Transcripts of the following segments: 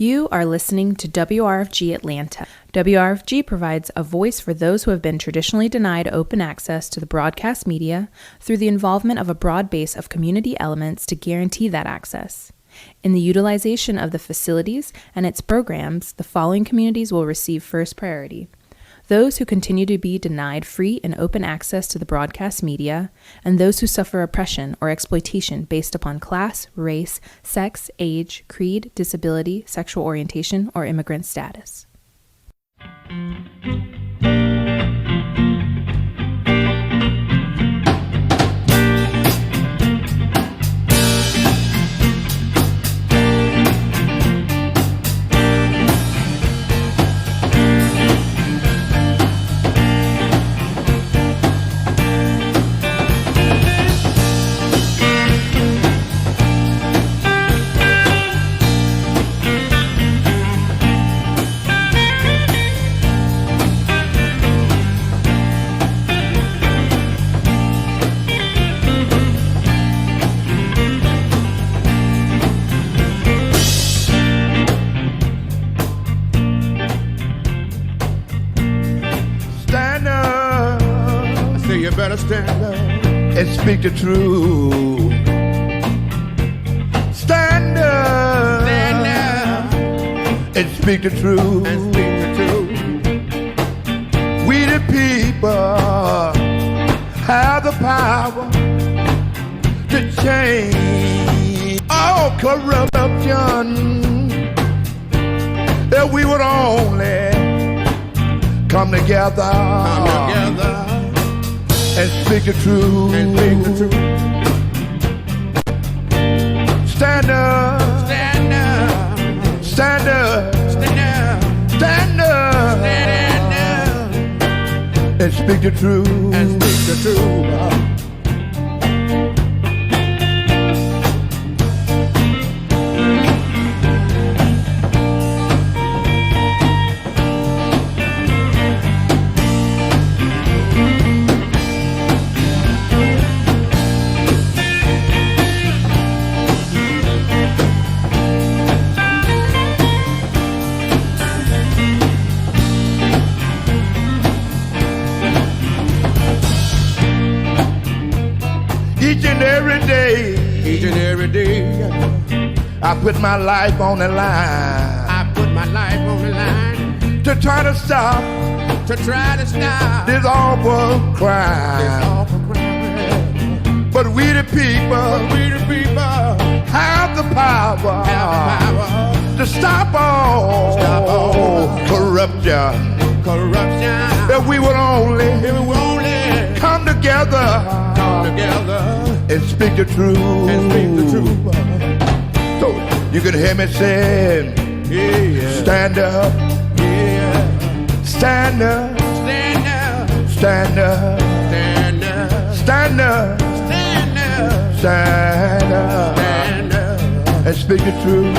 You are listening to WRFG Atlanta. WRFG provides a voice for those who have been traditionally denied open access to the broadcast media through the involvement of a broad base of community elements to guarantee that access. In the utilization of the facilities and its programs, the following communities will receive first priority: those who continue to be denied free and open access to the broadcast media, and those who suffer oppression or exploitation based upon class, race, sex, age, creed, disability, sexual orientation, or immigrant status. Stand up and speak the truth. Stand up and speak the truth. We the people have the power to change all corruption. If we would only come together. And speak the truth. Stand up. Stand up. Stand up. Stand up. Stand up. And speak the truth. And speak the truth. Each and every day, I put my life on the line. To try to stop this awful crime. But we the people have the power to stop all corruption. If we would only come together and speak the truth. So you can hear me saying, stand up, stand up, stand up, stand up, stand up, stand up, and speak the truth.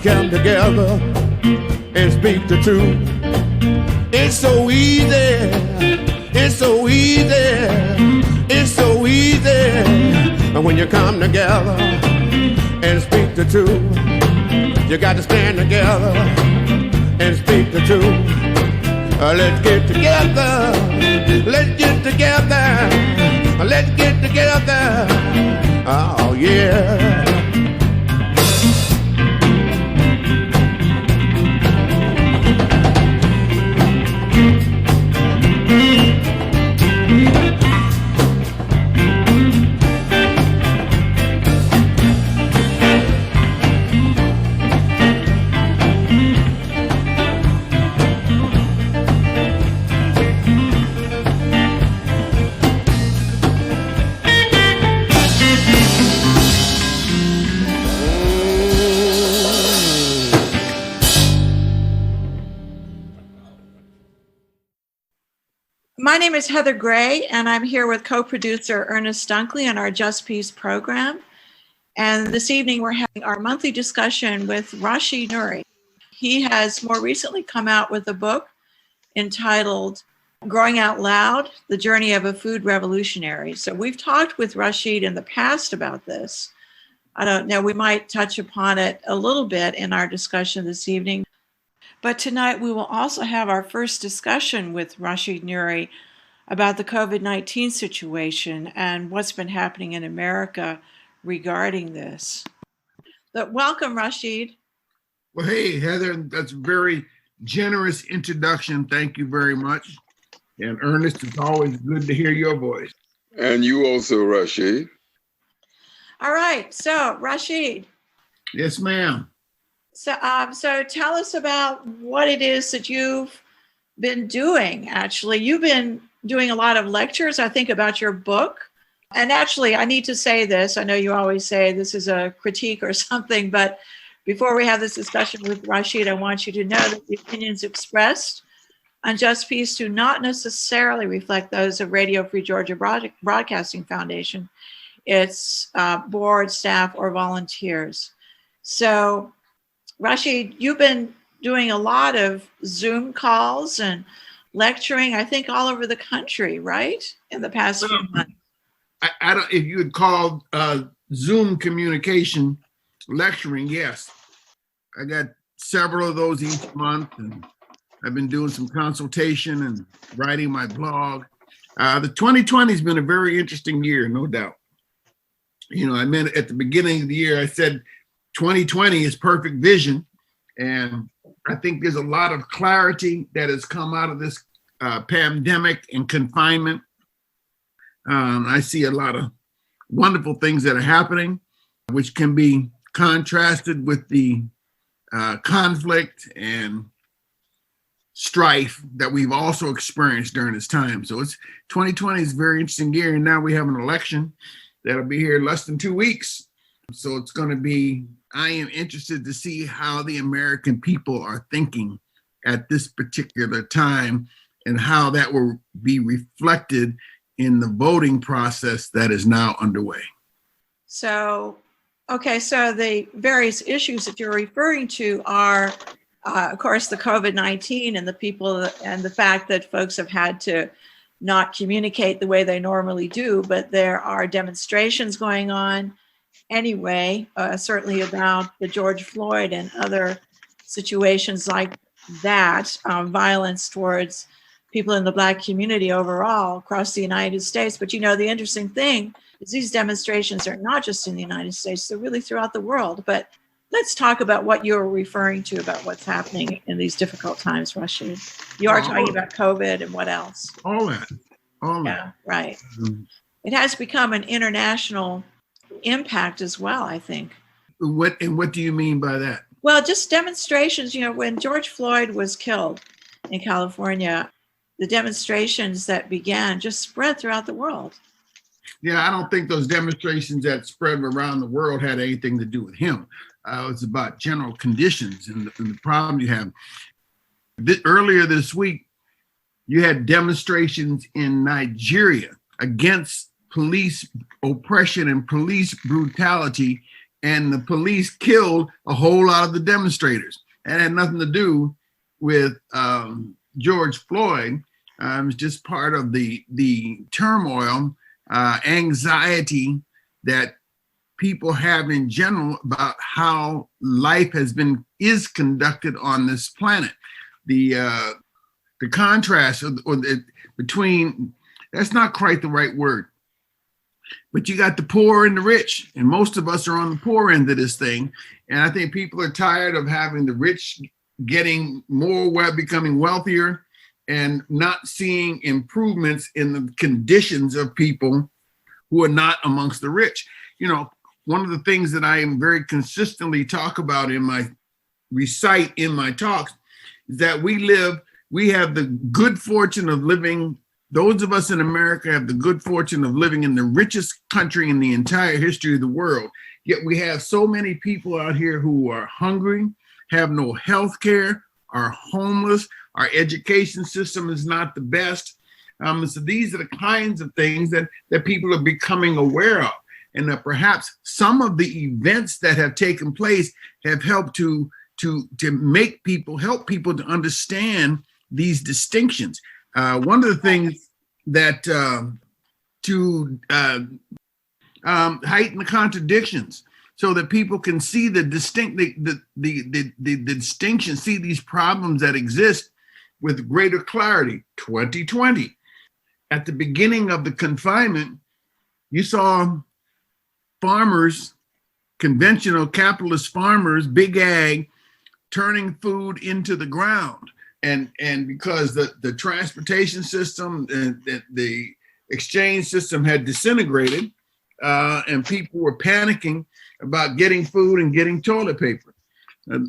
Come together and speak the truth. It's so easy. It's so easy. It's so easy. And when you come together and speak the truth, you got to stand together and speak the truth. Let's get together. Let's get together. Let's get together. Oh yeah. My name is Heather Gray, and I'm here with co-producer Ernest Dunkley on our Just Peace program. And this evening, we're having our monthly discussion with Rashid Nuri. He has more recently come out with a book entitled Growing Out Loud, The Journey of a Food Revolutionary. So we've talked with Rashid in the past about this. I don't know, we might touch upon it a little bit in our discussion this evening. But tonight we will also have our first discussion with Rashid Nuri about the COVID-19 situation and what's been happening in America regarding this. But welcome, Rashid. Well, hey, Heather, that's a very generous introduction. Thank you very much. And Ernest, it's always good to hear your voice. And you also, Rashid. All right, so Rashid. Yes, ma'am. So tell us about what it is that you've been doing, actually. You've been doing a lot of lectures, I think, about your book. And actually, I need to say this. I know you always say this is a critique or something, but before we have this discussion with Rashid, I want you to know that the opinions expressed on Just Peace do not necessarily reflect those of Radio Free Georgia Broadcasting Foundation, its board, staff, or volunteers. So, Rashid, you've been doing a lot of Zoom calls and lecturing, I think, all over the country, right? In the past few months. I don't, if you would call Zoom communication lecturing, yes. I got several of those each month, and I've been doing some consultation and writing my blog. The 2020 has been a very interesting year, no doubt. You know, I meant at the beginning of the year, I said 2020 is perfect vision. And I think there's a lot of clarity that has come out of this pandemic and confinement. I see a lot of wonderful things that are happening, which can be contrasted with the conflict and strife that we've also experienced during this time. So 2020 is a very interesting year. And now we have an election that'll be here in less than 2 weeks. So it's going to be, I am interested to see how the American people are thinking at this particular time and how that will be reflected in the voting process that is now underway. So, okay, so the various issues that you're referring to are, of course, the COVID-19 and the people and the fact that folks have had to not communicate the way they normally do, but there are demonstrations going on anyway, certainly about the George Floyd and other situations like that, violence towards people in the Black community overall across the United States. But you know, the interesting thing is these demonstrations are not just in the United States, they're really throughout the world. But let's talk about what you're referring to about what's happening in these difficult times, Rashid. You are talking about COVID and what else? All that. Yeah, right. Mm-hmm. It has become an international impact as well, I think. What do you mean by that? Well, just demonstrations. You know, when George Floyd was killed in California, the demonstrations that began just spread throughout the world. Yeah, I don't think those demonstrations that spread around the world had anything to do with him. It's about general conditions and the problem you have. Earlier this week, you had demonstrations in Nigeria against police oppression and police brutality, and the police killed a whole lot of the demonstrators. That had nothing to do with George Floyd. It was just part of the turmoil, anxiety that people have in general about how life is conducted on this planet. The contrast between, that's not quite the right word, but you got the poor and the rich, and most of us are on the poor end of this thing. And I think people are tired of having the rich getting more, becoming wealthier, and not seeing improvements in the conditions of people who are not amongst the rich. You know, one of the things that I am very consistently talk about recite in my talks is that we have the good fortune of living, those of us in America have the good fortune of living in the richest country in the entire history of the world. Yet we have so many people out here who are hungry, have no health care, are homeless. Our education system is not the best. So these are the kinds of things that people are becoming aware of, and that perhaps some of the events that have taken place have helped to help people to understand these distinctions. One of the things that to heighten the contradictions, so that people can see the distinction, see these problems that exist with greater clarity. 2020, at the beginning of the confinement, you saw farmers, conventional capitalist farmers, big ag, turning food into the ground. And because the transportation system and the exchange system had disintegrated, and people were panicking about getting food and getting toilet paper.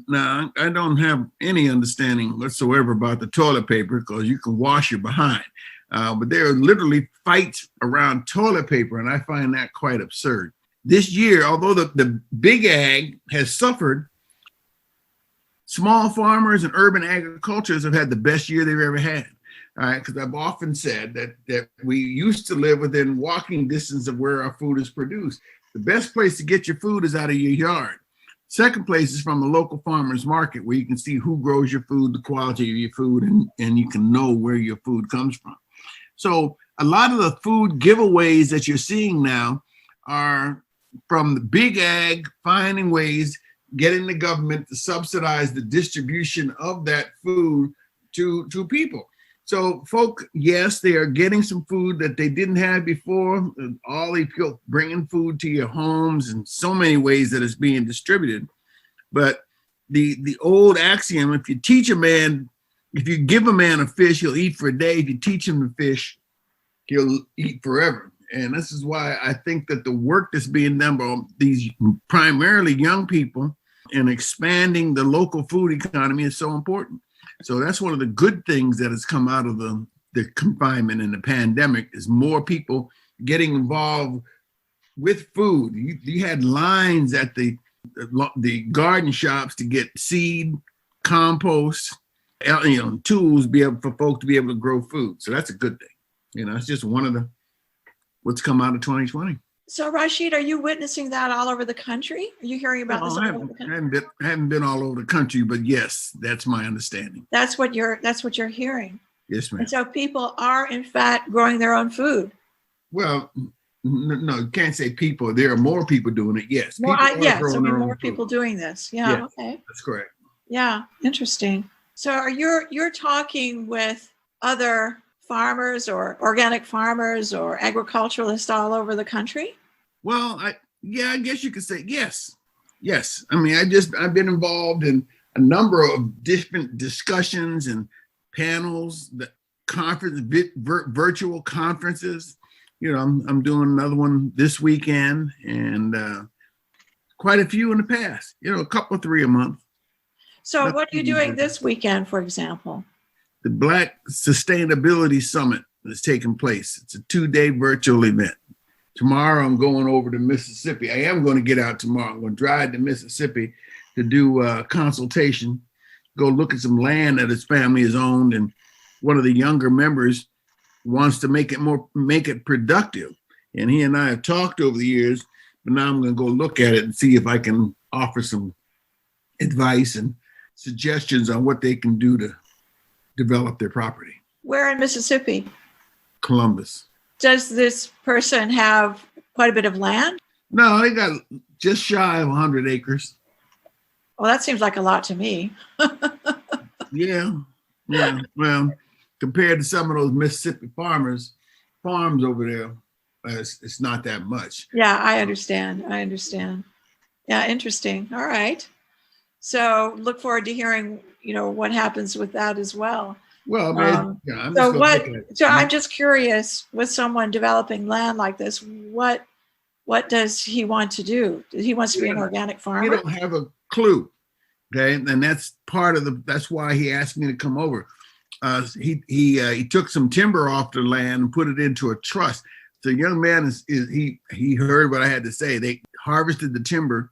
Now, I don't have any understanding whatsoever about the toilet paper, because you can wash your behind. But there are literally fights around toilet paper, and I find that quite absurd. This year, although the big ag has suffered, small farmers and urban agriculturists have had the best year they've ever had. All right, because I've often said that we used to live within walking distance of where our food is produced. The best place to get your food is out of your yard. Second place is from the local farmers market, where you can see who grows your food, the quality of your food, and you can know where your food comes from. So a lot of the food giveaways that you're seeing now are from the big ag finding ways, getting the government to subsidize the distribution of that food to people. So folk, yes, they are getting some food that they didn't have before. All they feel bringing food to your homes in so many ways that it's being distributed. But the old axiom, if you give a man a fish, he'll eat for a day. If you teach him to fish, he'll eat forever. And this is why I think that the work that's being done by these primarily young people in expanding the local food economy is so important. So that's one of the good things that has come out of the confinement and the pandemic, is more people getting involved with food. You had lines at the garden shops to get seed, compost, tools for folks to be able to grow food. So that's a good thing. It's just one of what's come out of 2020. So Rashid, are you witnessing that all over the country? Are you hearing about this all over the country? I haven't been all over the country, but yes, that's my understanding. That's what you're hearing. Yes, ma'am. And so people are in fact growing their own food. Well, no, you can't say people. There are more people doing it. Yes. More people doing this. Yeah. Yes, okay. That's correct. Yeah. Interesting. So you're talking with other farmers or organic farmers or agriculturalists all over the country? Well, I guess you could say yes. Yes. I mean, I've been involved in a number of different discussions and panels, virtual conferences. I'm doing another one this weekend, and quite a few in the past, a couple, 3 a month. So what are you doing this weekend, for example? The Black Sustainability Summit is taking place. It's a 2-day virtual event. Tomorrow, I'm going over to Mississippi. I am going to get out tomorrow. I'm going to drive to Mississippi to do a consultation, go look at some land that his family has owned. And one of the younger members wants to make it productive. And he and I have talked over the years, but now I'm going to go look at it and see if I can offer some advice and suggestions on what they can do to develop their property. Where in Mississippi? Columbus. Does this person have quite a bit of land? No, they got just shy of 100 acres. Well, that seems like a lot to me. Yeah. Well, compared to some of those Mississippi farms over there, it's not that much. Yeah, I understand. Yeah, interesting. All right. So look forward to hearing, what happens with that as well. Well, I'm just curious, with someone developing land like this, what does he want to do? He wants to be an organic farmer? He don't have a clue. Okay. And that's that's why he asked me to come over. He took some timber off the land and put it into a trust. The young man he heard what I had to say. They harvested the timber,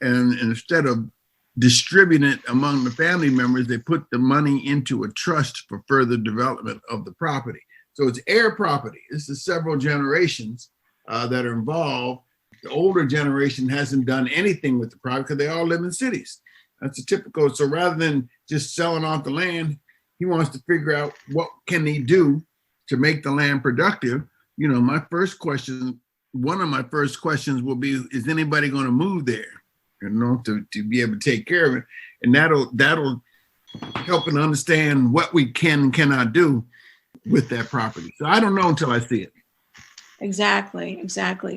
and instead of distributing it among the family members, they put the money into a trust for further development of the property. So it's heir property. This is several generations that are involved. The older generation hasn't done anything with the property because they all live in cities. That's a typical. So rather than just selling off the land, he wants to figure out what can he do to make the land productive. You know, one of my first questions will be, is anybody going to move there? You know, to be able to take care of it. And that'll help and understand what we can and cannot do with that property. So I don't know until I see it. Exactly.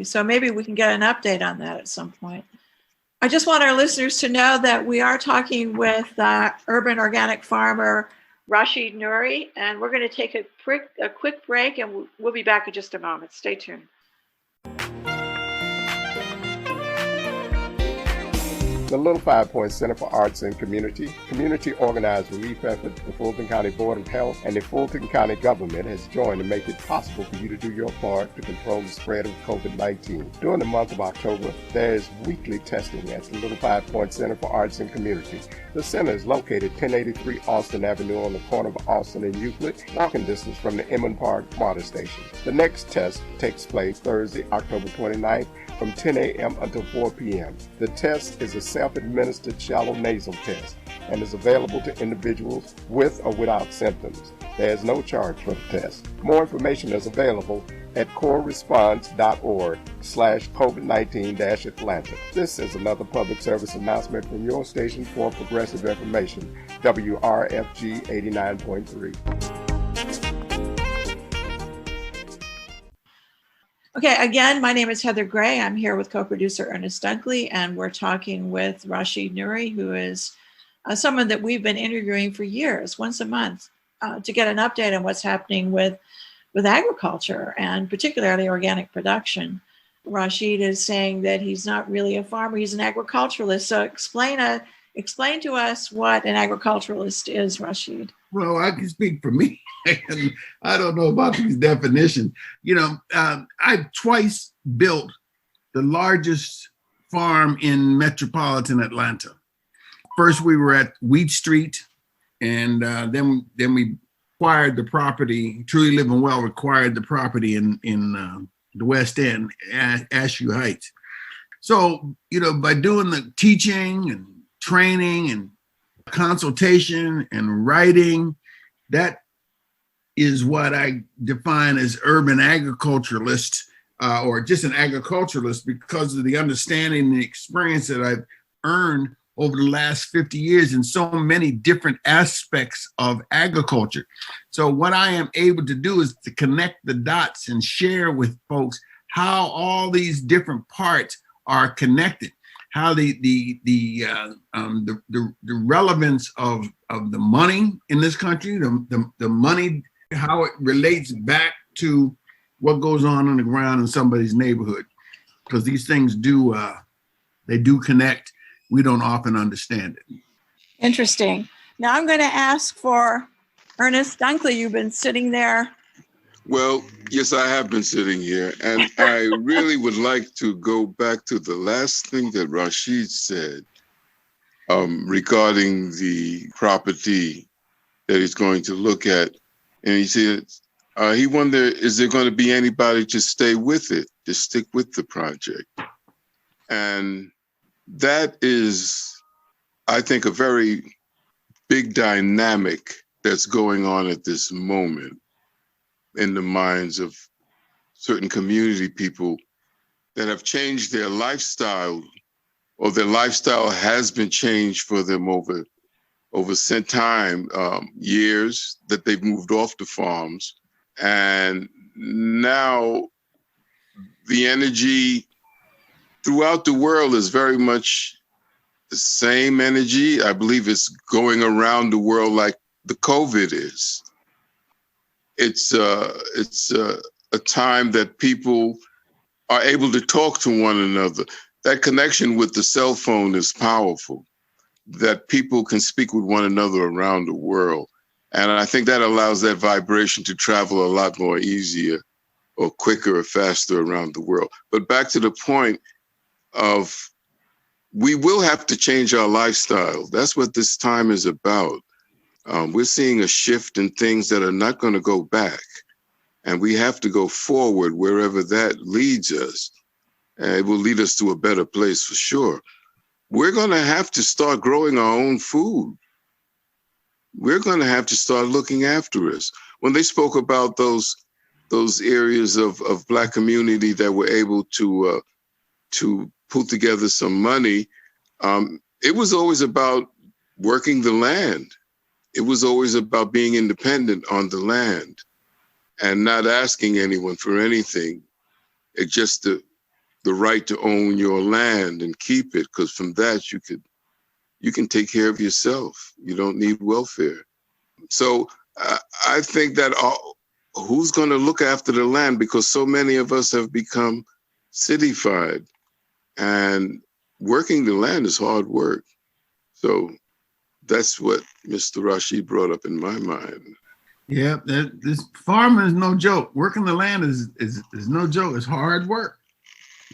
So maybe we can get an update on that at some point. I just want our listeners to know that we are talking with urban organic farmer Rashid Nuri, and we're going to take a quick break, and we'll be back in just a moment. Stay tuned. The Little 5 Point Center for Arts and Community organized relief effort. The Fulton County Board of Health and the Fulton County government has joined to make it possible for you to do your part to control the spread of COVID-19. During the month of October, there is weekly testing at the Little 5 Point Center for Arts and Community. The center is located 1083 Austin Avenue on the corner of Austin and Euclid, walking distance from the Emmons Park Water Station. The next test takes place Thursday, October 29th, from 10 a.m. until 4 p.m. The test is a self-administered shallow nasal test and is available to individuals with or without symptoms. There is no charge for the test. More information is available at coreresponse.org/COVID-19-Atlanta. This is another public service announcement from your station for progressive information, WRFG 89.3. Okay, again, my name is Heather Gray. I'm here with co-producer Ernest Dunkley, and we're talking with Rashid Nuri, who is someone that we've been interviewing for years, once a month, to get an update on what's happening with agriculture and particularly organic production. Rashid is saying that he's not really a farmer, he's an agriculturalist. So explain to us what an agriculturalist is, Rashid. Well, I can speak for me. And I don't know about these definitions. You know, I've twice built the largest farm in metropolitan Atlanta. First, we were at Wheat Street, and then we acquired the property. Truly Living Well acquired the property in the West End, Asheview Heights. So, you know, by doing the teaching and training and consultation and writing, that is what I define as urban agriculturalist, or just an agriculturalist, because of the understanding and the experience that I've earned over the last 50 years in so many different aspects of agriculture. So what I am able to do is to connect the dots and share with folks how all these different parts are connected, how the relevance of the money in this country, the money, how it relates back to what goes on the ground in somebody's neighborhood, because these things do connect. We don't often understand it. Interesting. Now I'm going to ask for Ernest Dunkley. You've been sitting there. Well, yes, I have been sitting here, and I really would like to go back to the last thing that Rashid said regarding the property that he's going to look at. And he said, he wondered, is there going to be anybody to stay with it, to stick with the project? And that is, I think, a very big dynamic that's going on at this moment in the minds of certain community people that have changed their lifestyle, or their lifestyle has been changed for them over some time, years that they've moved off the farms. And now the energy throughout the world is very much the same energy. I believe it's going around the world like the COVID is. It's a time that people are able to talk to one another. That connection with the cell phone is powerful, that people can speak with one another around the world. And I think that allows that vibration to travel a lot more easier or quicker or faster around the world. But back to the point of, we will have to change our lifestyle. That's what this time is about. We're seeing a shift in things that are not going to go back. And we have to go forward wherever that leads us. And it will lead us to a better place for sure. We're going to have to start growing our own food. We're going to have to start looking after us. When they spoke about those areas of Black community that were able to put together some money, it was always about working the land. It was always about being independent on the land and not asking anyone for anything. It's just the right to own your land and keep it, because from that you can take care of yourself. You don't need welfare. So I think that who's going to look after the land, because so many of us have become cityfied, and working the land is hard work. So that's what Mr. Rashid brought up in my mind. Yeah, this farming is no joke. Working the land is no joke. It's hard work.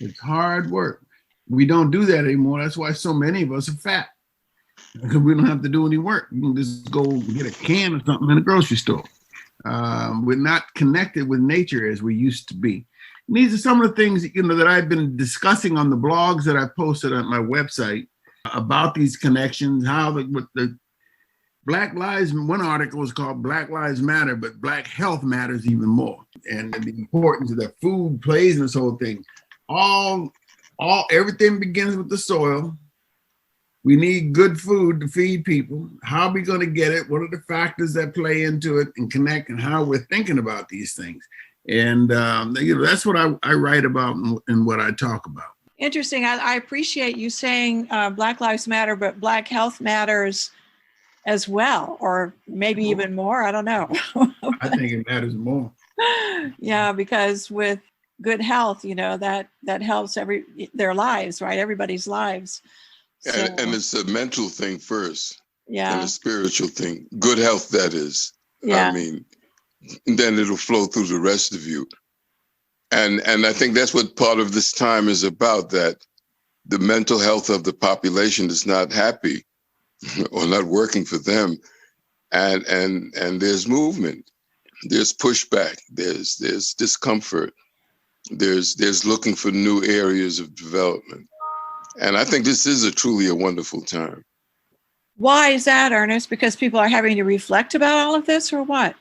It's hard work. We don't do that anymore. That's why so many of us are fat. Because we don't have to do any work. We can just go get a can of something in a grocery store. We're not connected with nature as we used to be. And these are some of the things that I've been discussing on the blogs that I posted on my website about these connections. How with the Black Lives, one article was called Black Lives Matter, but Black health matters even more. And the importance that food plays in this whole thing. Everything begins with the soil. We need good food to feed people. How are we going to get it? What are the factors that play into it and connect, and how we're thinking about these things? And that's what I write about and what I talk about. Interesting. I appreciate you saying Black Lives Matter, but Black health matters as well, or maybe even more. I don't know. I think it matters more. Yeah, because with good health, that helps their lives, right? Everybody's lives. So, and it's a mental thing first. Yeah. And a spiritual thing. Good health, that is. Yeah. I mean, then it'll flow through the rest of you. And I think that's what part of this time is about, that the mental health of the population is not happy or not working for them. And there's movement. There's pushback. There's discomfort. There's looking for new areas of development. And I think this is truly a wonderful time. Why is that, Ernest? Because people are having to reflect about all of this, or what?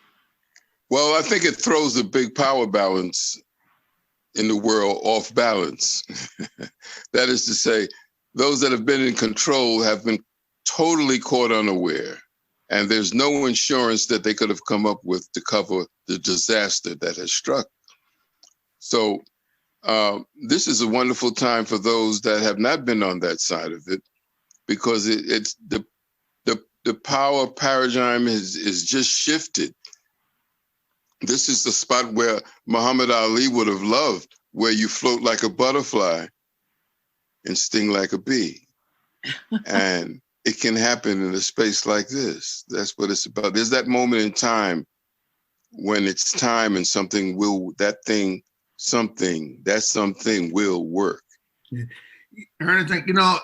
Well, I think it throws the big power balance in the world off balance. That is to say, those that have been in control have been totally caught unaware. And there's no insurance that they could have come up with to cover the disaster that has struck. So this is a wonderful time for those that have not been on that side of it, because it's the power paradigm is just shifted. This is the spot where Muhammad Ali would have loved, where you float like a butterfly and sting like a bee. And it can happen in a space like this. That's what it's about. There's that moment in time when it's time and something will work. Yeah. Ernest,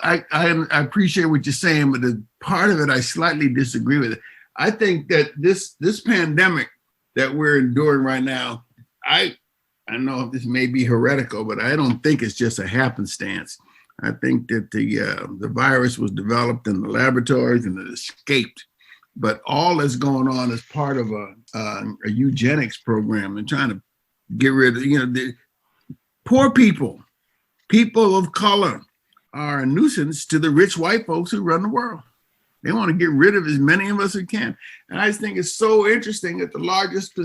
I appreciate what you're saying, but the part of it I slightly disagree with it. I think that this pandemic that we're enduring right now, I know this may be heretical, but I don't think it's just a happenstance. I think that the virus was developed in the laboratories and it escaped. But all that's going on is part of a eugenics program and trying to get rid of, the poor people of color are a nuisance to the rich white folks who run the world. They want to get rid of as many of us as can. And I just think it's so interesting that the largest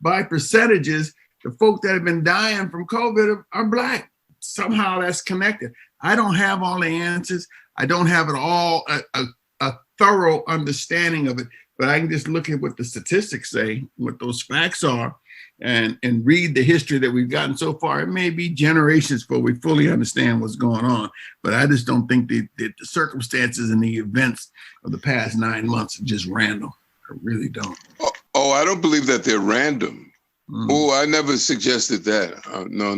by percentages, the folk that have been dying from COVID are Black. Somehow that's connected. I don't have all the answers. I don't have it all, a thorough understanding of it, but I can just look at what the statistics say, what those facts are, and read the history that we've gotten so far. It may be generations before we fully understand what's going on, but I just don't think that the circumstances and the events of the past 9 months are just random. I really don't. Oh, I don't believe that they're random. Oh, I never suggested that. No.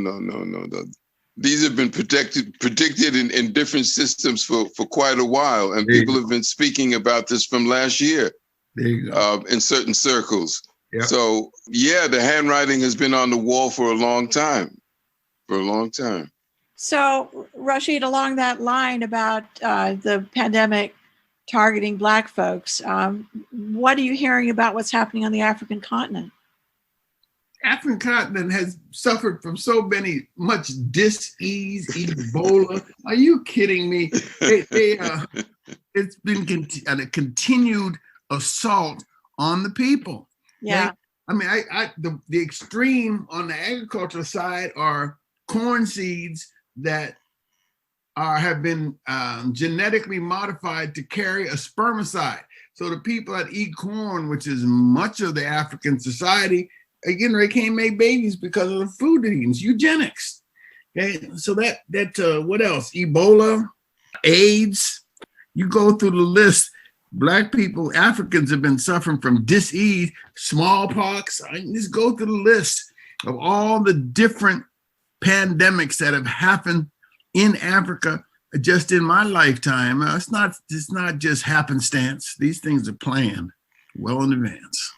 These have been predicted in different systems for quite a while, and people have been speaking about this from last year. There you go. In certain circles. Yep. So yeah, the handwriting has been on the wall for a long time. So, Rashid, along that line about the pandemic targeting Black folks, what are you hearing about what's happening on the African continent? African continent has suffered from so much dis-ease, Ebola. Are you kidding me? It's been a continued assault on the people. Yeah. Okay? I mean, the extreme on the agricultural side are corn seeds that have been genetically modified to carry a spermicide. So the people that eat corn, which is much of the African society, again, they can't make babies because of the food they're eating. It's eugenics. Okay, so that what else? Ebola, AIDS. You go through the list. Black people, Africans have been suffering from dis-ease, smallpox. I just go through the list of all the different pandemics that have happened in Africa just in my lifetime. It's not just happenstance. These things are planned well in advance.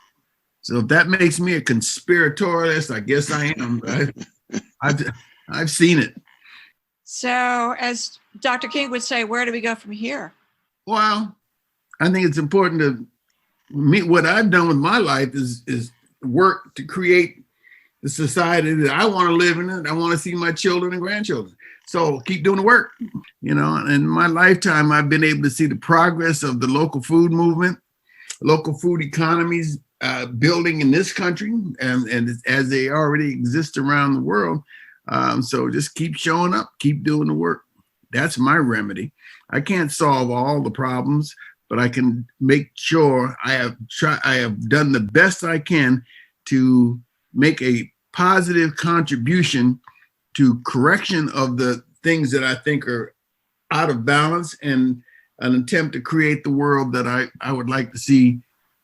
So if that makes me a conspiratorialist, I guess I am. I've seen it. So as Dr. King would say, where do we go from here? Well, I think it's important to what I've done with my life is work to create the society that I want to live in. And I want to see my children and grandchildren. So keep doing the work. In my lifetime, I've been able to see the progress of the local food movement, local food economies building in this country, and as they already exist around the world. So just keep showing up, keep doing the work. That's my remedy. I can't solve all the problems, but I can make sure I have done the best I can to make a positive contribution to correction of the things that I think are out of balance, and an attempt to create the world that I would like to see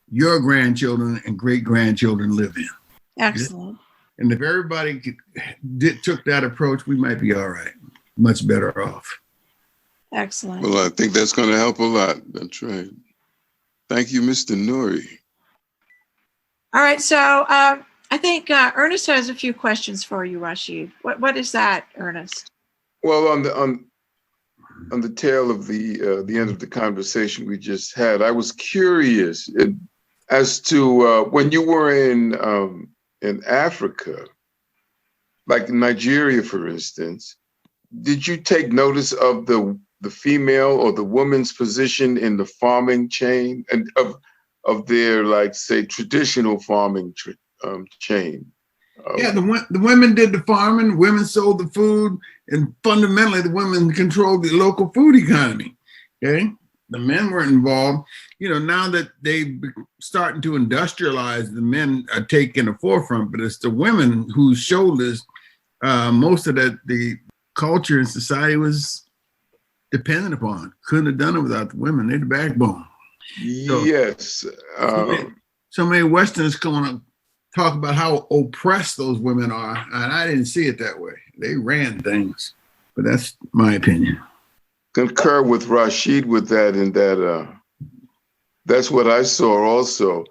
your grandchildren and great-grandchildren live in. Excellent. And if everybody took that approach, we might be all right, much better off. Excellent. Well, I think that's going to help a lot. That's right. Thank you, Mr. Nuri. All right. So I think Ernest has a few questions for you, Rashid. What is that, Ernest? Well, on the tail of the end of the conversation we just had, I was curious as to when you were in Africa, like in Nigeria, for instance, did you take notice of the female or the woman's position in the farming chain and of their, like, say, traditional farming chain? Yeah, the women did the farming, women sold the food, and fundamentally the women controlled the local food economy. Okay, the men weren't involved. Now that they're starting to industrialize, the men are taking the forefront, but it's the women whose shoulders most of the culture and society was dependent upon. Couldn't have done it without the women. They're the backbone. So, yes. So many Westerners come on talk about how oppressed those women are, and I didn't see it that way. They ran things, but that's my opinion. Concur with Rashid with that, in that that's what I saw also.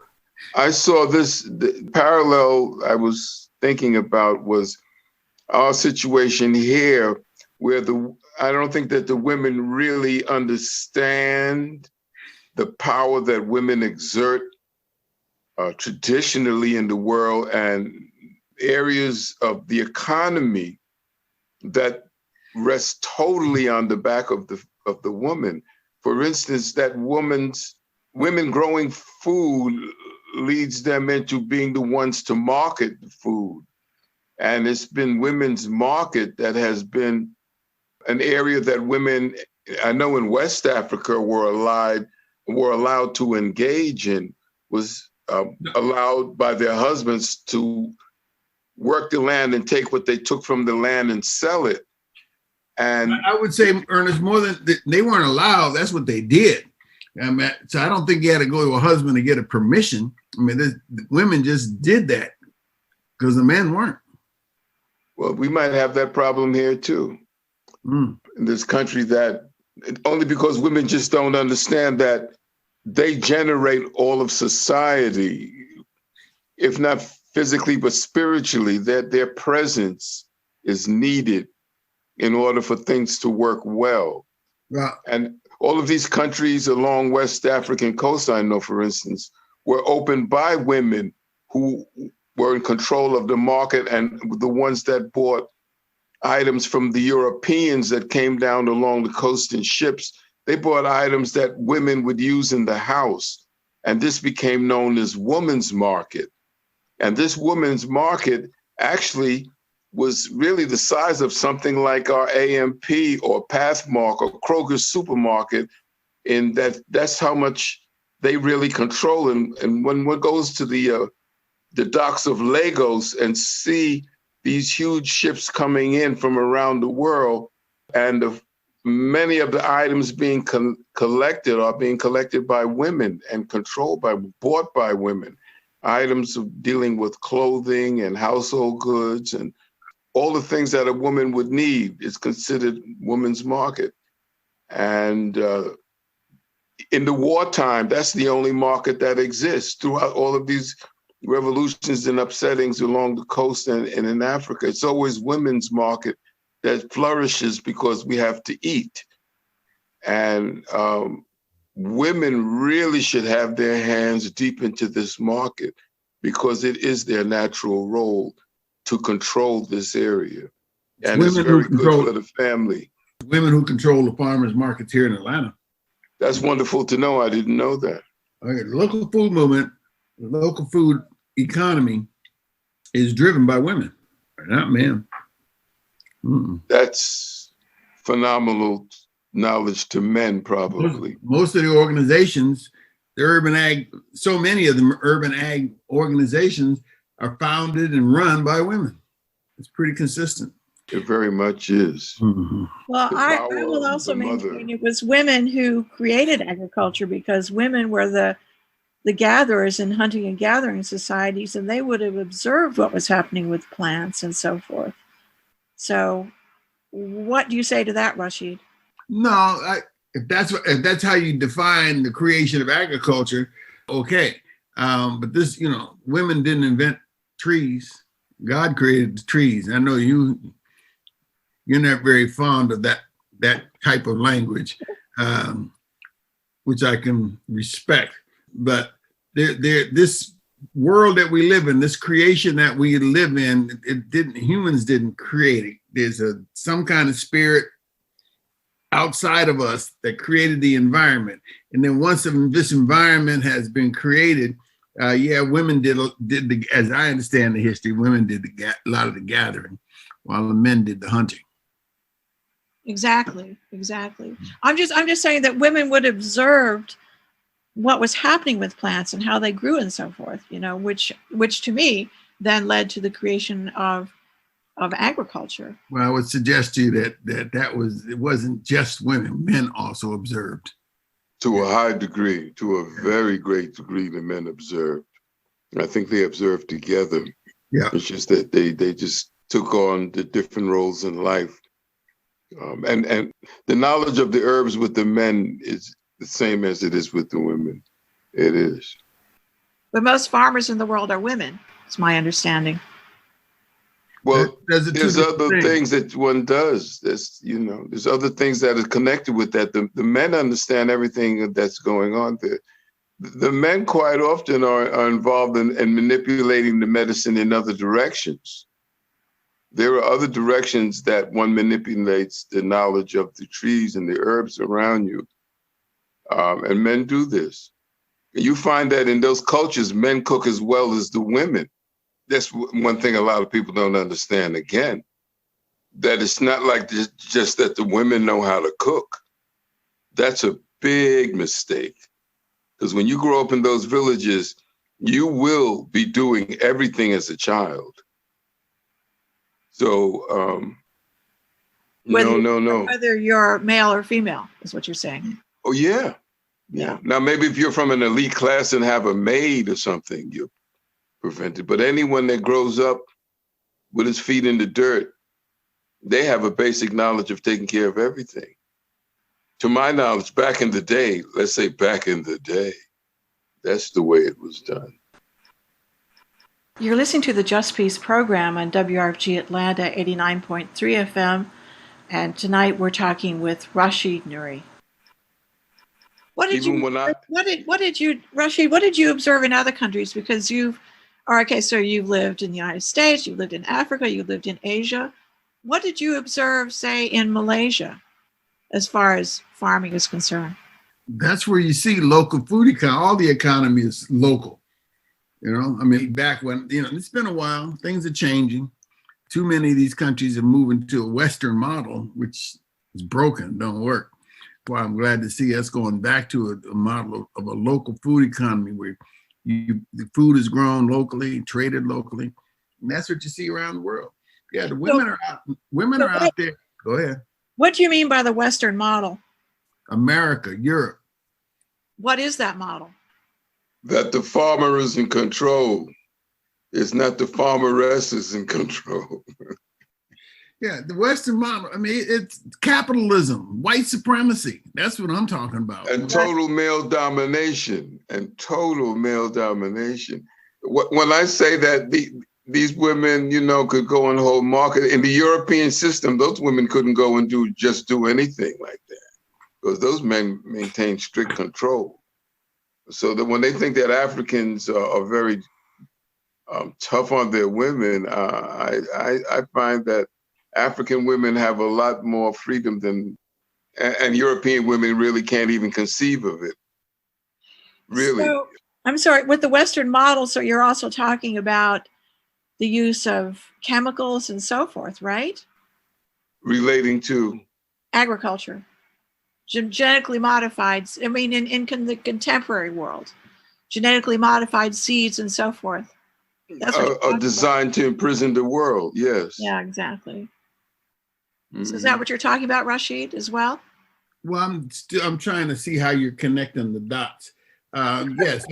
I saw the parallel I was thinking about was our situation here, where I don't think that the women really understand the power that women exert traditionally in the world, and areas of the economy that rest totally on the back of the woman. For instance, that women growing food leads them into being the ones to market the food. And it's been women's market that has been an area that women, I know in West Africa, were allowed to engage in, was allowed by their husbands to work the land and take what they took from the land and sell it. And I would say, Ernest, more than they weren't allowed, that's what they did. So I don't think you had to go to a husband to get a permission. I mean, the women just did that because the men weren't. Well, we might have that problem here too. In this country, that only because women just don't understand that they generate all of society if not physically, but spiritually, that their presence is needed in order for things to work well. Right. And all of these countries along West African coast, I know, for instance, were opened by women who were in control of the market, and the ones that bought items from the Europeans that came down along the coast in ships. They bought items that women would use in the house. And this became known as woman's market. And this woman's market actually was really the size of something like our AMP or Pathmark or Kroger's supermarket, in that's how much they really control. And when one goes to the docks of Lagos and see these huge ships coming in from around the world, and many of the items being collected are being collected by women and bought by women. Items of dealing with clothing and household goods and all the things that a woman would need is considered woman's market. And in the wartime, that's the only market that exists throughout all of these revolutions and upsettings along the coast and in Africa. It's always women's market that flourishes because we have to eat. And women really should have their hands deep into this market because it is their natural role to control this area. And it's very good for the family. Women who control the farmers markets here in Atlanta. That's wonderful to know. I didn't know that. Okay, the local food movement, the local food economy is driven by women, not men. That's phenomenal knowledge to men, probably. Most of the organizations, the urban ag, so many of them urban ag organizations are founded and run by women. It's pretty consistent. It very much is. Mm-hmm. Well, I will also maintain it was women who created agriculture, because women were the gatherers in hunting and gathering societies, and they would have observed what was happening with plants and so forth. So what do you say to that, Rashid? No, if that's how you define the creation of agriculture, okay. But this, women didn't invent trees. God created the trees. I know you're not very fond of that type of language, which I can respect. But this world that we live in, this creation that we live in, humans didn't create it. There's some kind of spirit outside of us that created the environment. And then once this environment has been created, women did as I understand the history, women did a lot of the gathering while the men did the hunting. Exactly. I'm just saying that women would have observed what was happening with plants and how they grew and so forth, which to me then led to the creation of agriculture. Well, I would suggest to you that it wasn't just women, men also observed. To a high degree, to a very great degree, the men observed. I think they observed together. Yeah. It's just that they just took on the different roles in life. And the knowledge of the herbs with the men is the same as it is with the women. It is. But most farmers in the world are women. It's my understanding. Well, there's other things that one does. There's other things that are connected with that. The men understand everything that's going on there. The men quite often are involved in manipulating the medicine in other directions. There are other directions that one manipulates the knowledge of the trees and the herbs around you. And men do this. You find that in those cultures, men cook as well as the women. That's one thing a lot of people don't understand. Again, that it's not like just that the women know how to cook. That's a big mistake. Because when you grow up in those villages, you will be doing everything as a child. So, no. Whether you're male or female is what you're saying. Oh, yeah. Now, maybe if you're from an elite class and have a maid or something, you're prevented. But anyone that grows up with his feet in the dirt, they have a basic knowledge of taking care of everything. To my knowledge, back in the day, let's say back in the day, that's the way it was done. You're listening to the Just Peace program on WRFG Atlanta 89.3 FM, and tonight we're talking with Rashid Nuri. Even when I- Rashid, what did you observe in other countries? Because so you've lived in the United States, you've lived in Africa, you've lived in Asia. What did you observe, say, in Malaysia, as far as farming is concerned? That's where you see local food economy. All the economy is local. You know, I mean, back when, it's been a while, things are changing. Too many of these countries are moving to a Western model, which is broken, don't work. Well, I'm glad to see us going back to a model of a local food economy where the food is grown locally, traded locally. And that's what you see around the world. Yeah, the women are out there. Go ahead. What do you mean by the Western model? America, Europe. What is that model? That the farmer is in control. It's not the farmeress is in control. Yeah, the Western model. I mean, it's capitalism, white supremacy. That's what I'm talking about. And total male domination. When I say that these women, could go and hold market in the European system, those women couldn't go and do anything like that because those men maintain strict control. So that when they think that Africans are very tough on their women, I find that African women have a lot more freedom and European women really can't even conceive of it. Really. So, I'm sorry, with the Western model, so you're also talking about the use of chemicals and so forth, right? Relating to? Agriculture. Genetically modified, in the contemporary world, genetically modified seeds and so forth. That's what designed to imprison the world, yes. Yeah, exactly. Mm-hmm. So is that what you're talking about, Rashid, as well? Well, I'm trying to see how you're connecting the dots. Yes,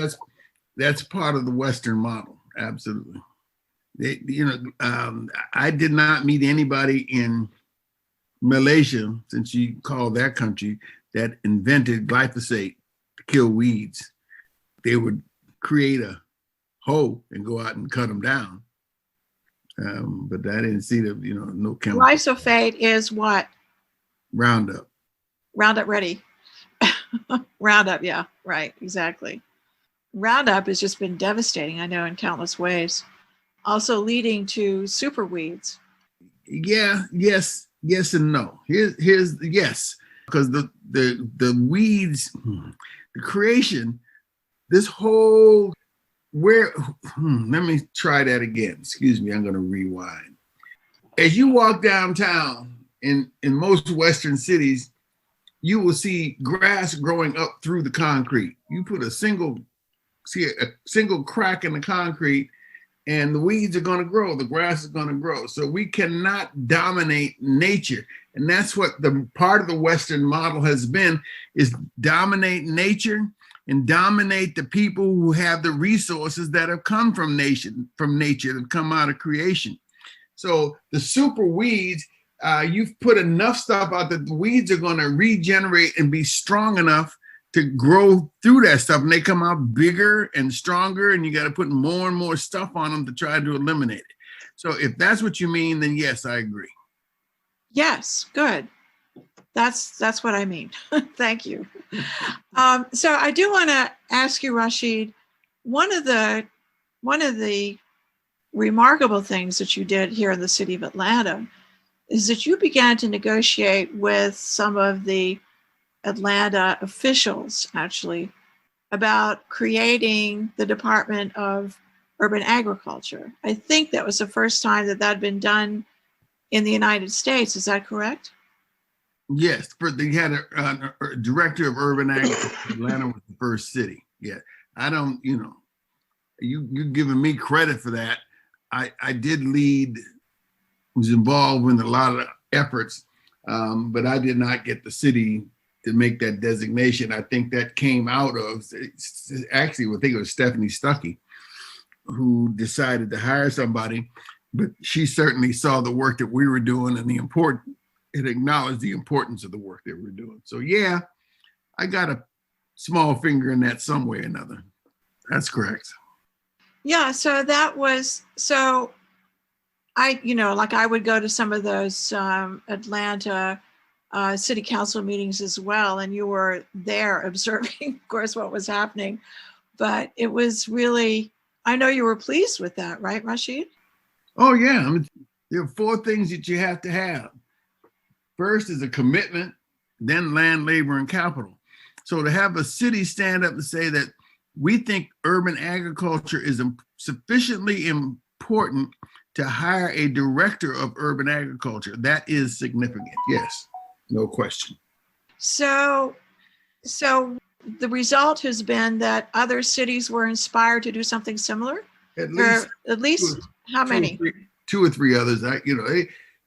that's part of the Western model, absolutely. I did not meet anybody in Malaysia, since you call that country, that invented glyphosate to kill weeds. They would create a hoe and go out and cut them down. But I didn't see no chemical. Glyphosate is what? Roundup. Roundup Ready. Roundup, yeah, right, exactly. Roundup has just been devastating, I know, in countless ways. Also leading to super weeds. Yeah, yes and no. Here's yes, because the weeds, the creation, this whole let me try that again. Excuse me, I'm going to rewind. As you walk downtown in most Western cities, you will see grass growing up through the concrete. You put a single crack in the concrete, and the weeds are going to grow, the grass is going to grow. So we cannot dominate nature. And that's what the part of the Western model has been, is dominate nature and dominate the people who have the resources that have come from nature, that have come out of creation. So the super weeds, you've put enough stuff out that the weeds are going to regenerate and be strong enough to grow through that stuff, and they come out bigger and stronger, and you got to put more and more stuff on them to try to eliminate it. So if that's what you mean, then yes, I agree. Yes, good. That's what I mean. Thank you. So I do want to ask you, Rashid, one of the remarkable things that you did here in the city of Atlanta is that you began to negotiate with some of the Atlanta officials, actually, about creating the Department of Urban Agriculture. I think that was the first time that had been done in the United States. Is that correct? Yes, they had a director of urban agriculture. Atlanta was the first city. Yeah, I don't, you're giving me credit for that. I did lead, was involved in a lot of efforts, but I did not get the city to make that designation. I think that came out of, actually, I think it was Stephanie Stuckey, who decided to hire somebody, but she certainly saw the work that we were doing and it acknowledged the importance of the work that we're doing. So yeah, I got a small finger in that some way or another. That's correct. Yeah, so I would go to some of those Atlanta city council meetings as well, and you were there observing, of course, what was happening. But it was really, I know you were pleased with that, right, Rashid? Oh, yeah. I mean, there are 4 things that you have to have. First is a commitment, then land, labor, and capital. So to have a city stand up and say that we think urban agriculture is sufficiently important to hire a director of urban agriculture, that is significant. Yes, no question. So the result has been that other cities were inspired to do something similar? At least how many? 2 or 3 others.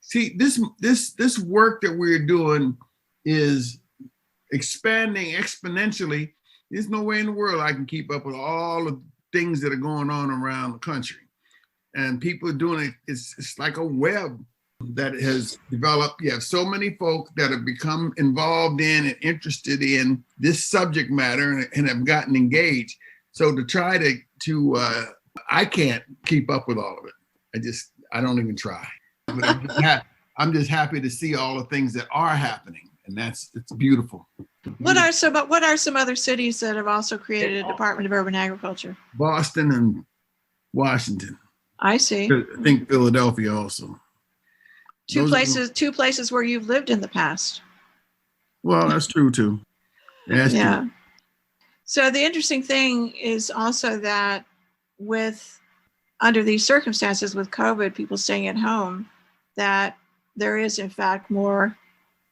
See, this work that we're doing is expanding exponentially. There's no way in the world I can keep up with all the things that are going on around the country. And people are doing it. It's like a web that has developed. You have so many folk that have become involved in and interested in this subject matter and have gotten engaged. So to try to I can't keep up with all of it. I don't even try. But I'm just happy to see all the things that are happening, and it's beautiful. What are some other cities that have also created a Department of Urban Agriculture? Boston and Washington. I see. I think Philadelphia also. Two places where you've lived in the past. Well, that's true too. That's true. So the interesting thing is also that under these circumstances with COVID, people staying at home, that there is in fact more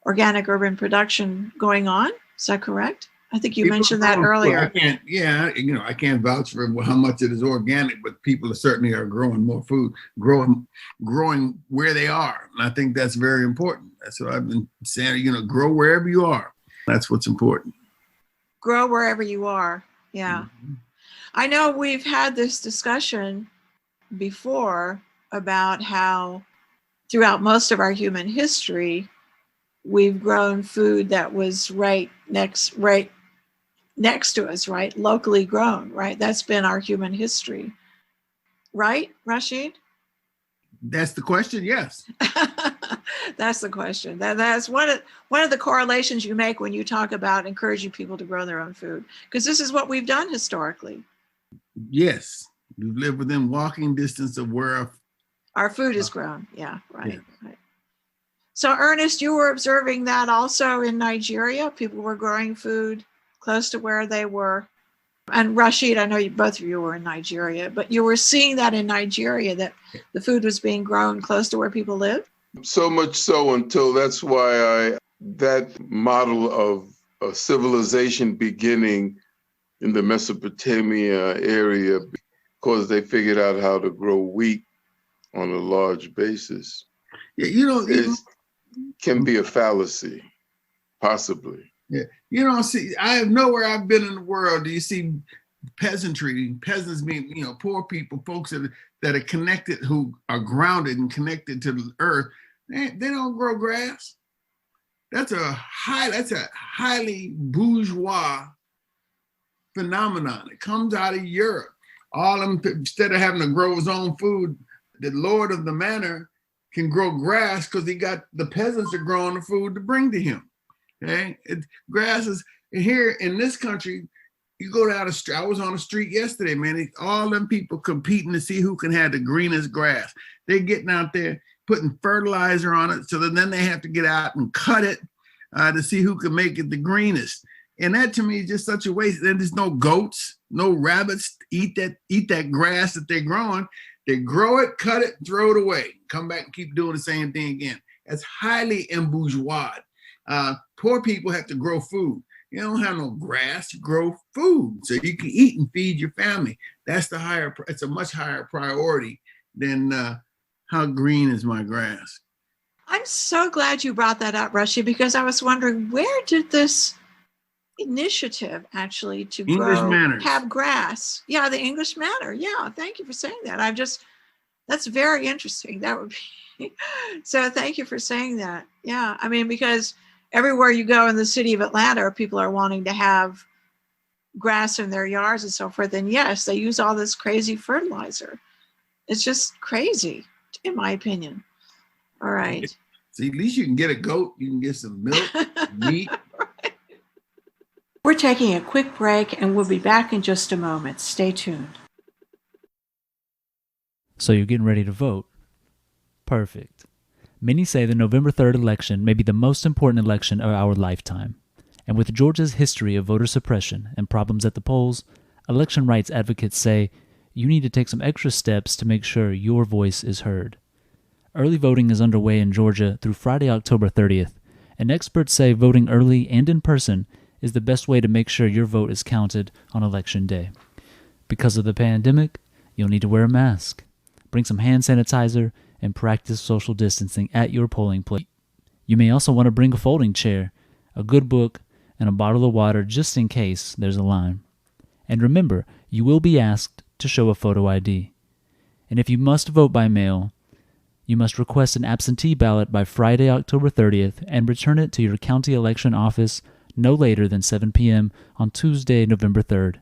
organic urban production going on. Is that correct? I think you mentioned that earlier. I can't vouch for how much it is organic, but people certainly are growing more food, growing where they are. And I think that's very important. That's what I've been saying, grow wherever you are. That's what's important. Grow wherever you are. Yeah. Mm-hmm. I know we've had this discussion before about how throughout most of our human history, we've grown food that was right next to us, right? Locally grown, right? That's been our human history. Right, Rashid? That's the question, yes. That's the question. That's one of the correlations you make when you talk about encouraging people to grow their own food, because this is what we've done historically. Yes, we live within walking distance of where our food is grown. Yeah, right. Yeah. Right. So Ernest, you were observing that also in Nigeria. People were growing food close to where they were. And Rashid, I know both of you were in Nigeria, but you were seeing that in Nigeria, that the food was being grown close to where people live? So much so until that's why that model of a civilization beginning in the Mesopotamia area, because they figured out how to grow wheat on a large basis. Yeah, can be a fallacy, possibly. Yeah, see, I have nowhere I've been in the world do you see peasants mean, poor people, folks that are connected, who are grounded and connected to the earth. They don't grow grass. That's a highly bourgeois phenomenon. It comes out of Europe. All them, instead of having to grow his own food, the lord of the manor can grow grass because the peasants are growing the food to bring to him. Okay, grass is here in this country. You go down the street. I was on the street yesterday, man. All them people competing to see who can have the greenest grass. They're getting out there putting fertilizer on it, so that then they have to get out and cut it to see who can make it the greenest. And that to me is just such a waste. Then there's no goats, no rabbits eat that grass that they're growing. They grow it, cut it, throw it away, come back and keep doing the same thing again. That's highly embourgeois. Poor people have to grow food. You don't have no grass, you grow food so you can eat and feed your family. It's a much higher priority than how green is my grass. I'm so glad you brought that up, Rashid, because I was wondering, where did this initiative actually to have grass? Yeah, the English manor. Yeah, thank you for saying that. That's very interesting. That would be, so thank you for saying that. Yeah, I mean, because everywhere you go in the city of Atlanta, people are wanting to have grass in their yards and so forth, then yes, they use all this crazy fertilizer. It's just crazy, in my opinion. All right. See, at least you can get a goat, you can get some milk, meat. Right. We're taking a quick break and we'll be back in just a moment. Stay tuned. So you're getting ready to vote? Perfect. Many say the November 3rd election may be the most important election of our lifetime. And with Georgia's history of voter suppression and problems at the polls, election rights advocates say you need to take some extra steps to make sure your voice is heard. Early voting is underway in Georgia through Friday, October 30th, and experts say voting early and in person is the best way to make sure your vote is counted on Election Day. Because of the pandemic, you'll need to wear a mask, bring some hand sanitizer, and practice social distancing at your polling place. You may also want to bring a folding chair, a good book, and a bottle of water just in case there's a line. And remember, you will be asked to show a photo ID. And if you must vote by mail, you must request an absentee ballot by Friday, October 30th and return it to your county election office no later than 7 p.m. on Tuesday, November 3rd.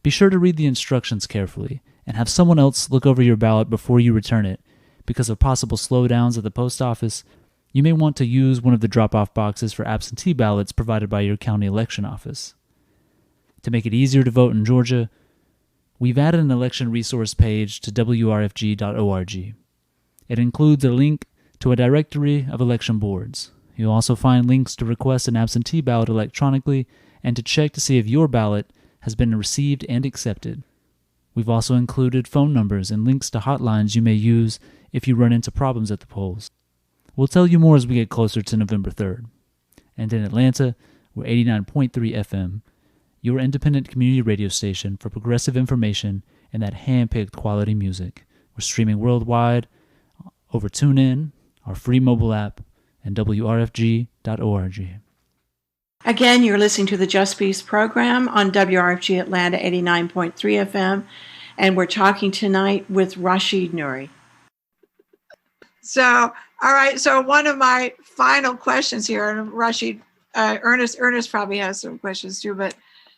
Be sure to read the instructions carefully and have someone else look over your ballot before you return it. Because of possible slowdowns at the post office, you may want to use one of the drop-off boxes for absentee ballots provided by your county election office. To make it easier to vote in Georgia, we've added an election resource page to WRFG.org. It includes a link to a directory of election boards. You'll also find links to request an absentee ballot electronically and to check to see if your ballot has been received and accepted. We've also included phone numbers and links to hotlines you may use if you run into problems at the polls. We'll tell you more as we get closer to November 3rd. And in Atlanta, we're 89.3 FM, your independent community radio station for progressive information and that hand-picked quality music. We're streaming worldwide over TuneIn, our free mobile app, and WRFG.org. Again, you're listening to the Just Peace program on WRFG Atlanta 89.3 FM, and we're talking tonight with Rashid Nuri. So, all right, so one of my final questions here, and Rashid, Ernest probably has some questions too, but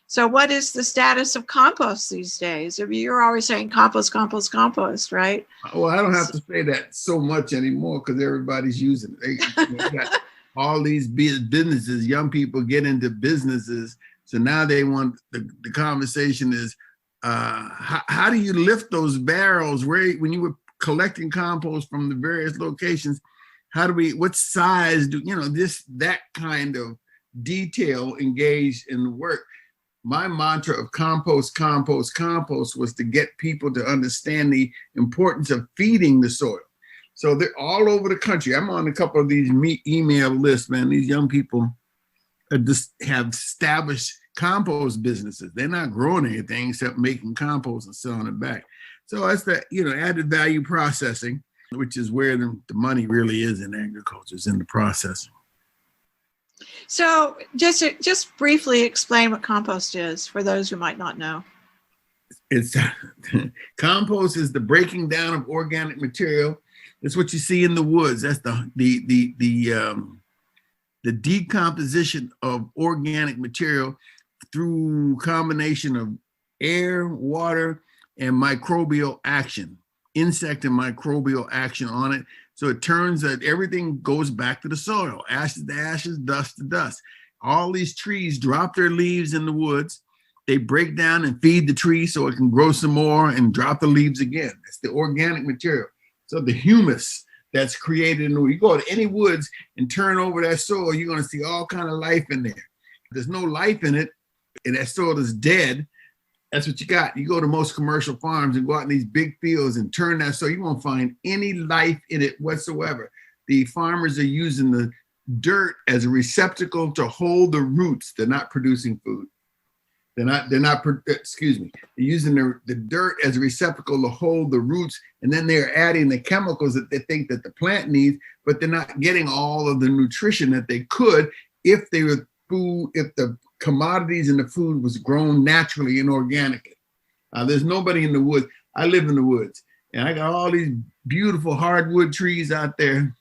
so what is the status of compost these days? I mean, you're always saying compost, compost, compost, right? Well, I don't have to say that so much anymore because everybody's using it. They got all these businesses, young people get into businesses. So now they want, the conversation is, how do you lift those barrels? When you were collecting compost from the various locations, what size that kind of detail engaged in the work. My mantra of compost, compost, compost was to get people to understand the importance of feeding the soil. So they're all over the country. I'm on a couple of these email lists, man. These young people just have established compost businesses. They're not growing anything except making compost and selling it back. So that's the added value processing, which is where the money really is in agriculture, is in the processing. So just briefly explain what compost is for those who might not know. It's compost is the breaking down of organic material. That's what you see in the woods. That's the decomposition of organic material through combination of air, water, and microbial action, insect and microbial action on it. So it turns that everything goes back to the soil, ashes to ashes, dust to dust. All these trees drop their leaves in the woods. They break down and feed the tree so it can grow some more and drop the leaves again. It's the organic material. So the humus that's created in the woods. You go to any woods and turn over that soil, you're going to see all kind of life in there. If there's no life in it, and that soil is dead, that's what you got. You go to most commercial farms and go out in these big fields and turn that soil, you won't find any life in it whatsoever. The farmers are using the dirt as a receptacle to hold the roots. They're not producing food. They're using the dirt as a receptacle to hold the roots, and then they're adding the chemicals that they think that the plant needs, but they're not getting all of the nutrition that they could if the commodities in the food was grown naturally and organically. There's nobody in the woods. I live in the woods, and I got all these beautiful hardwood trees out there,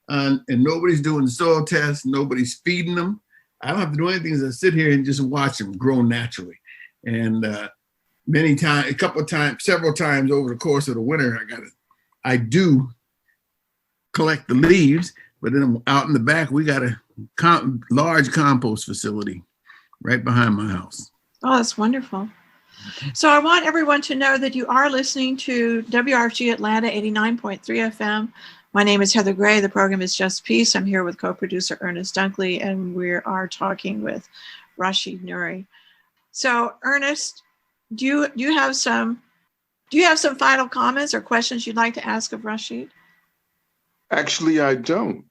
and nobody's doing soil tests. Nobody's feeding them. I don't have to do anything as I sit here and just watch them grow naturally. And several times over the course of the winter, I do collect the leaves, but then out in the back, we got a large compost facility right behind my house. Oh, that's wonderful. So I want everyone to know that you are listening to WRFG Atlanta 89.3 FM. My name is Heather Gray. The program is Just Peace. I'm here with co-producer Ernest Dunkley, and we are talking with Rashid Nuri. So Ernest, do you have some final comments or questions you'd like to ask of Rashid? Actually, I don't.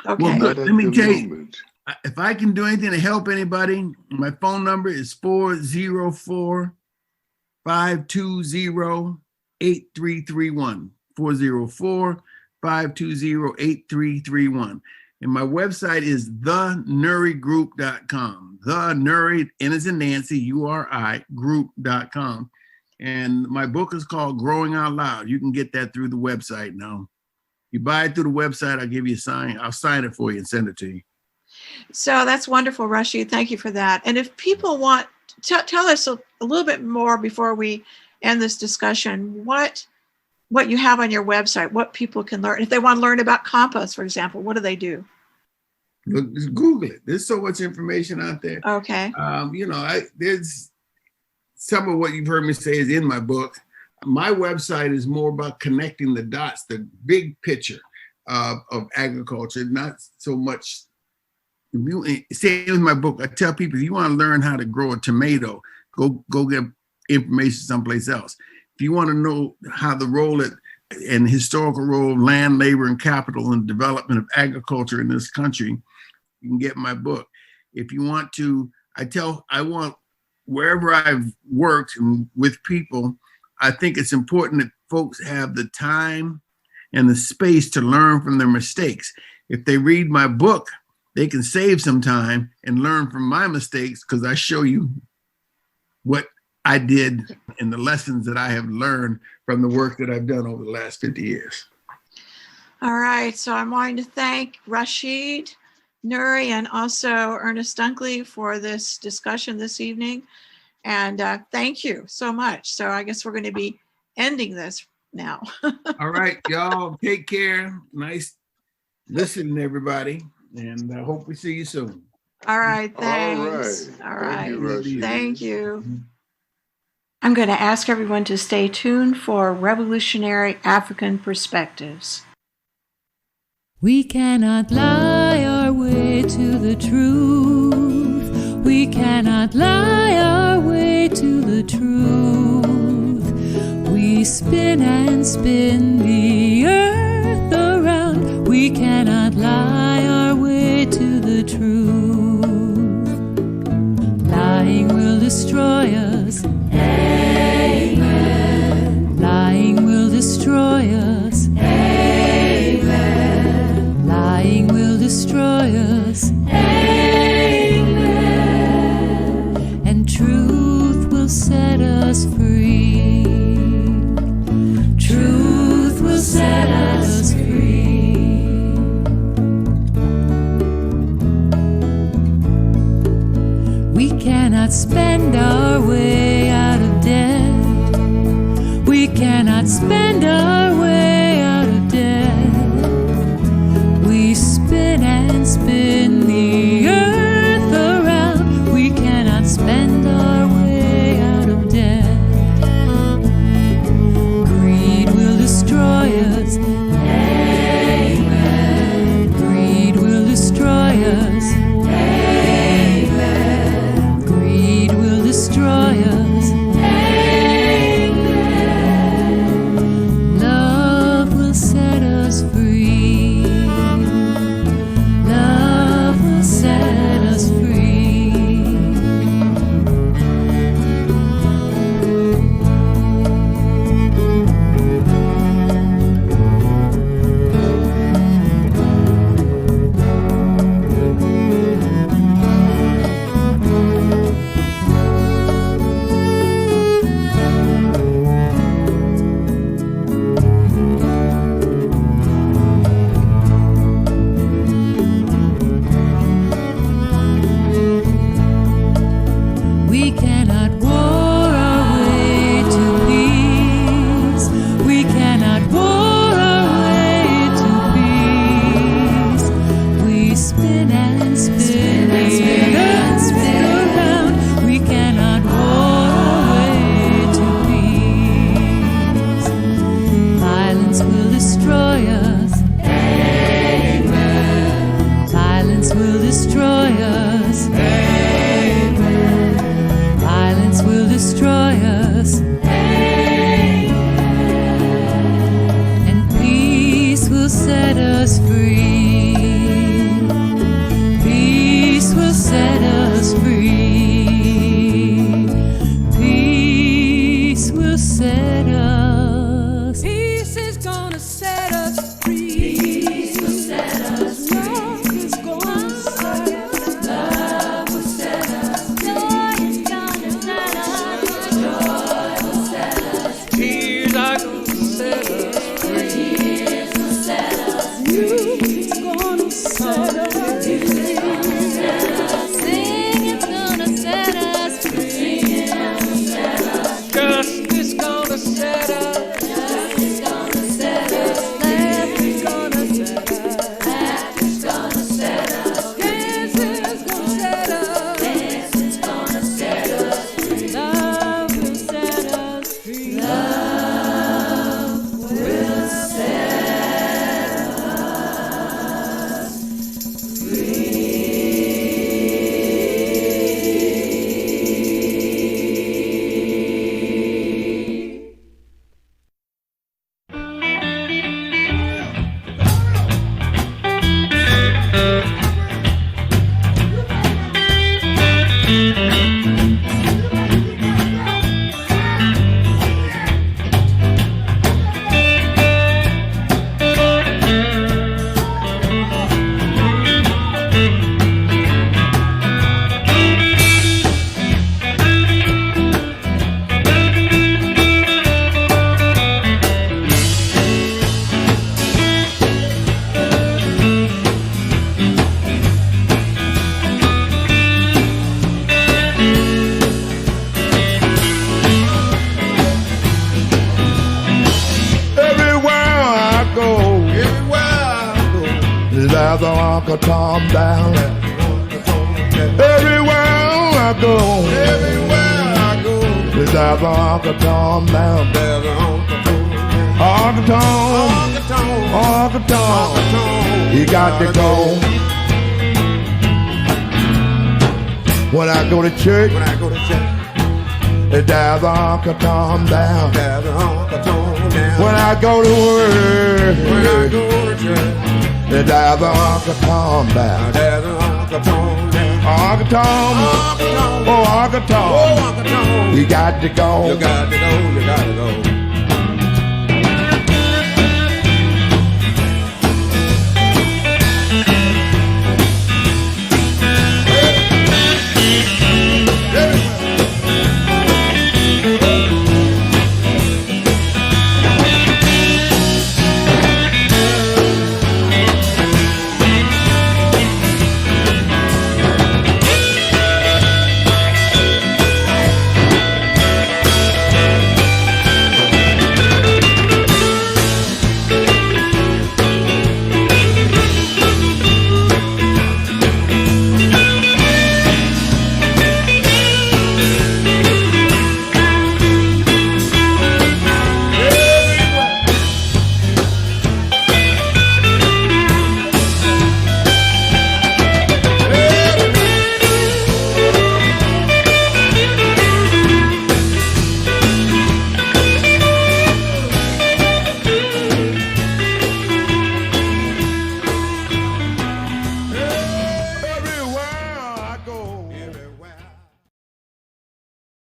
Okay. Well, Not let at me the tell you, moment. if I can do anything to help anybody, my phone number is 404-520-8331. 404-520-8331. And my website is thenurigroup.com. The Nuri, N as in Nancy, URI, group.com. And my book is called Growing Out Loud. You can get that through the website now. You buy it through the website, I'll give you a sign. I'll sign it for you and send it to you. So that's wonderful, Rashid. Thank you for that. And if people want, tell us a little bit more before we end this discussion, what you have on your website, what people can learn. If they want to learn about compost, for example, what do they do? Look, just Google it. There's so much information out there. Okay. There's some of what you've heard me say is in my book. My website is more about connecting the dots, the big picture of agriculture, not so much. Same with my book. I tell people, if you want to learn how to grow a tomato, go get information someplace else. If you want to know how the role and historical role of land, labor, and capital in the development of agriculture in this country, you can get my book. If you want to, I want wherever I've worked and with people, I think it's important that folks have the time and the space to learn from their mistakes. If they read my book, they can save some time and learn from my mistakes because I show you what I did and the lessons that I have learned from the work that I've done over the last 50 years. All right. So I'm wanting to thank Rashid Nuri and also Ernest Dunkley for this discussion this evening. And thank you so much. So I guess we're going to be ending this now. All right, y'all. Take care. Nice listening, everybody. And I hope we see you soon. All right. Thanks. All right. Thank you, Rashid. Thank you. I'm going to ask everyone to stay tuned for Revolutionary African Perspectives. We cannot lie our way to the truth. We cannot lie our way to the truth. We spin and spin the earth around. We cannot lie our way to the truth. Lying will destroy us. Amen. Lying will destroy us. Amen. Lying will destroy us. Amen. And truth will set us free. Truth will set us free. We cannot spend our way out of debt. We cannot spend our way out of debt. We spin and spin the earth around. We cannot spend our way out of debt. Greed will destroy us. Amen. Greed will destroy us. Amen. Greed will destroy us. Amen. Love joyous. And peace will set us free. Peace will set us free. Peace will set us. Peace is gonna set us free. Peace will set us free. Love is gonna set us. Love will set us. Joy is gonna set us. Joy will set us. Tears are gonna set us free. Tears will set us. Music's gonna set us free. Singing's gonna set us free. Singing will set us. Justice gonna set us. Justice gonna set us. Laughter's gonna set us. Laughter's gonna set us. Dancing's gonna set us. Dancing's gonna set us free. Love will set us free. Love will set us free. There's an Uncle Tom down. Everywhere I go, there's an Uncle Tom down. Uncle Tom, he got to go. When I go to church, there's an Uncle Tom down. When I go to work, there's an Uncle Tom down. Uncle Tom, oh Uncle Tom, you got to go. You got to go.